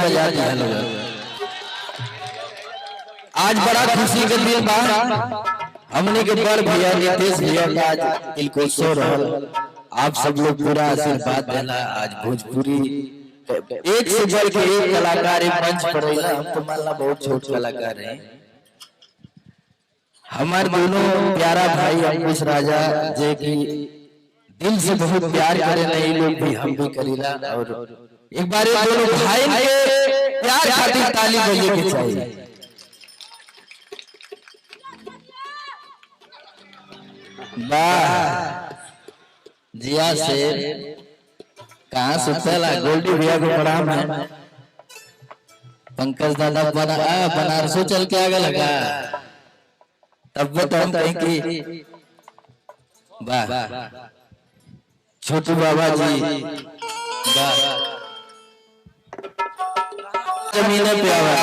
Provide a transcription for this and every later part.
बजा दिया लोग। आज बड़ा खुशी के दिन बा, हमने के बड़ भैया नितेश भैया का आज तिलकोत्सव रहल। आप सब लोग पूरा आशीर्वाद देला। आज भोजपुरी एक से बढ़ के एक कलाकार मंच पर रहेला। हम तो मानला बहुत छोट कलाकार हैं। हमारे दोनों प्यारा भाई अंकुश राजा जे की दिल से बहुत प्यार करे नहीं लोग भी, हम भी करीला। और एक बार ये दोनों भाई के प्यार खातिर ताली बजे के चाहिए। वाह जिया से कहाँ सुतला। गोल्डी भैया को प्रणाम है। पंकज दादा बनारसों चल के आगे लगा तब तो हम कहें कि वाह छोटू बाबा जी वाह जमीन पे आवा।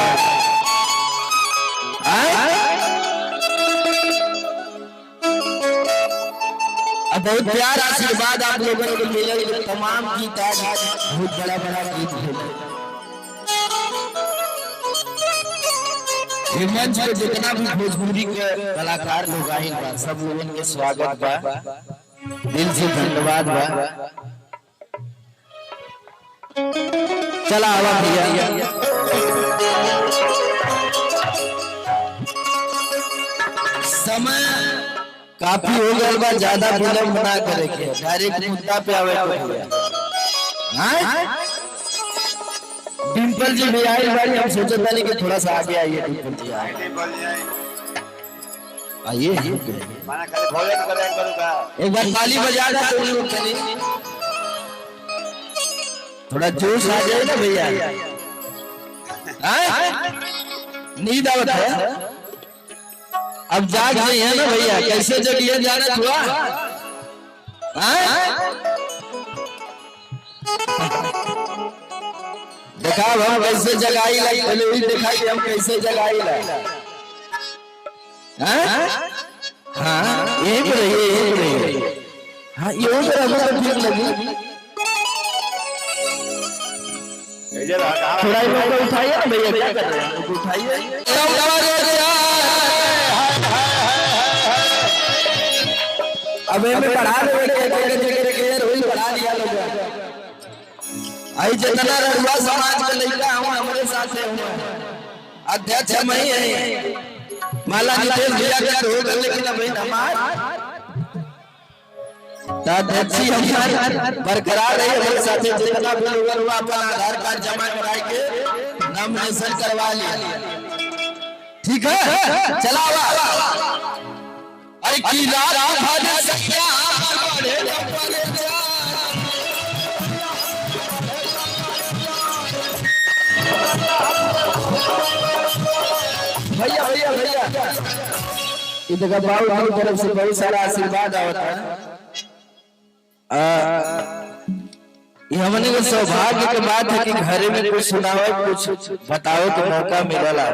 बहुत प्यार आशीर्वाद आप लोगों को मिले। तमाम गीत आज बहुत बड़ा बड़ा गीत है। मंच पे जितना भी भोजपुरी के कलाकार लोग आए बा, सब लोगों के स्वागत बा, दिल से धन्यवाद बा। चला आवा भैया। समय काफी हो गया बा, ज्यादा विलंब ना करे के डायरेक्ट मुद्दा पे आवे को भैया। हां डिंपल जी भी आए बारी, हम सोचे था कि थोड़ा सा आगे आइए। डिंपल जी आइए माना खाली भोले को करें करूंगा। एक बार ताली बजा दो तुम लोग के लिए, थोड़ा जोश आ जाए ना भैया। नींद आवत है अब जाग गई है ना भैया। कैसे जगिए जाना हुआ। देखा हम कैसे जगाई लाई, पहले भी देखा कि हम कैसे जगाई लाई। हाँ यही पर रहिए। हाँ यही पर हमें ठीक लगी। थोड़ा ही उठाइए ना भैया, क्या कर रहे हैं उठाइए। अब हमें बढ़ा दिया लोग। आई जितना रहुआ समाज के लड़का हूँ हमारे साथ अध्यक्ष मैं है माला नितेश भैया का रोग, लेकिन अभी अध्यक्षी हमारी बरकरार है। हमारे साथ जितना भी लोग हुआ अपना आधार कार्ड जमा कराए के नॉमिनेशन करवा लिया। ठीक है चला अरे की रात भाजे सखिया भैया भैया भैया इधर बाबू की तरफ से बहुत सारा आशीर्वाद आवता है। ये हमने के सौभाग्य के बात है कि घरे में कुछ सुनाओ, कुछ बताओ तो मौका मिला।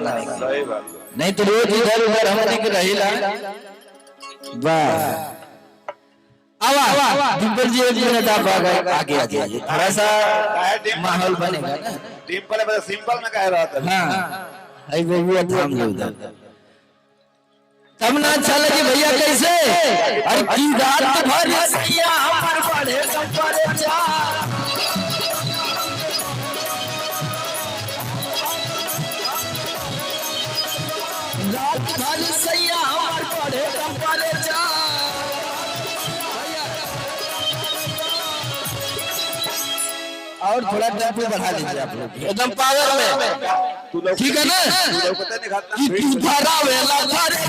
नहीं तो रोज इधर उधर हमने के रहेला। वाह आवा डिंपल जी एक मिनट आप आगे आ जाइए, थोड़ा सा माहौल बनेगा ना। डिंपल सिंपल में कह रहा था। हाँ आई भैया थाम लो उधर तब ना अच्छा लगे भैया। कैसे अरे की रात भर सैया हमर पढ़े संपरे जा रात भर सैया हमर पढ़े संपरे जा। और थोड़ा टेम्पो बढ़ा लीजिए आप लोग, एकदम पावर में। ठीक है ना कि तू भरा वेला भरे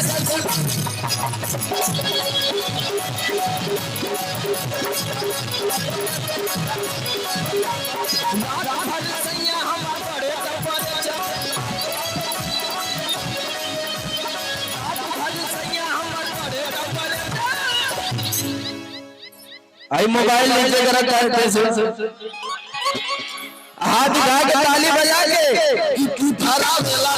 आई मोबाइल नीचे रखा है कैसे हाथ उठा के ताली बजा के तू थारा वेला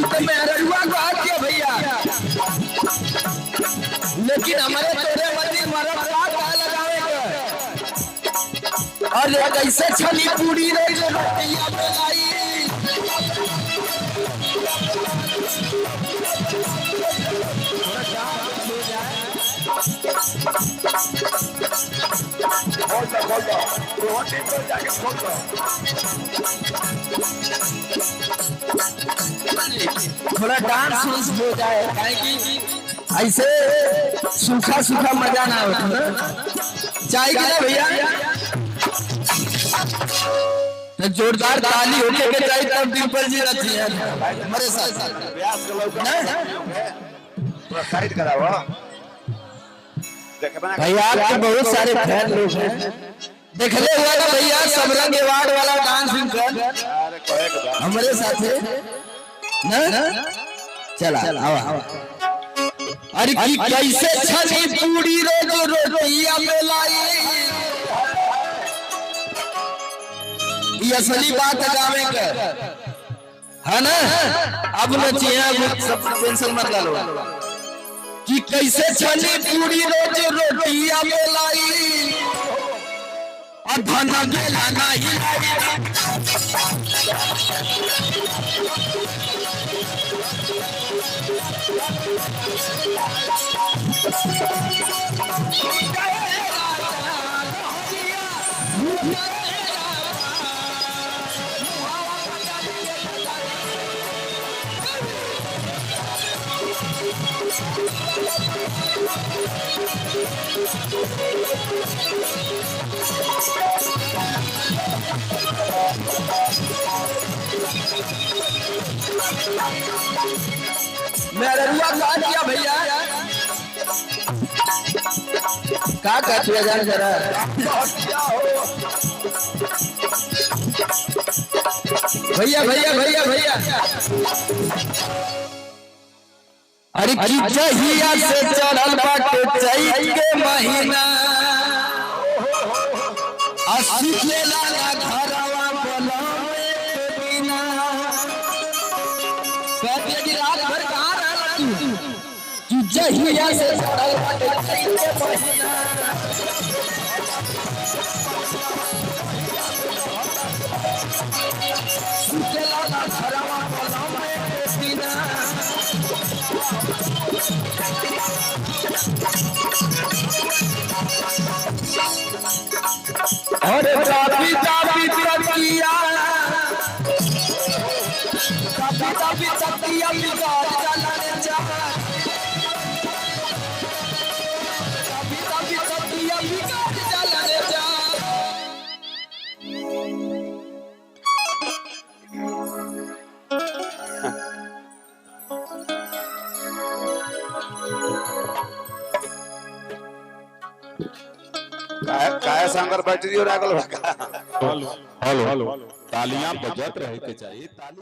तो मैं अरुआ को हाथ दिया भैया। लेकिन हमारे तोरे मती मरद का कहा लगावे अरे कैसे छली पूरी रही रोटिया बेलाई खोल दो रोटी को जाके खोल दो थोड़ा डांस हो जाए ऐसे सूखा सूखा मजा ना हो चाहिए ना भैया तो जोरदार ताली होके के चाहिए तब डिम्पल जी रहती है हमारे साथ ब्यास के लोग थोड़ा साइड कराओ भैया आपके बहुत सारे फैन लोग हैं देखले हुआ ना भैया सबरंग अवार्ड वाला डांस हमारे साथ है ना चला आओ अरे की कैसे छली पूरी रोटिया बेलाई ये असली बात है गावे के है ना अब नचिया सब टेंशन मत लो कि कैसे छली पूरी रोटिया बेलाई और धना गेला नहीं मेरे रुआ कहा दिया भैया क्या कहते हैं जान जरा भैया भैया भैया भैया अरे की जहिया से चढ़ल बाटे चैत के महीना असुले लाला घरवा बनावे बिना कहते जी रात भर कहां रहला तू कि जहिया से चढ़ल बाटे चैत के महीना असुले लाला घरवा बनावे बिना अरे काफी काफी तकिया काफी काफी तकिया बिगाड़ चलाने जा काफी काफी तकिया बिगाड़ चलाने जा काय सांगर बैटरी और आगल हेलो हेलो तालियां बजत रहे के चाहिए ताली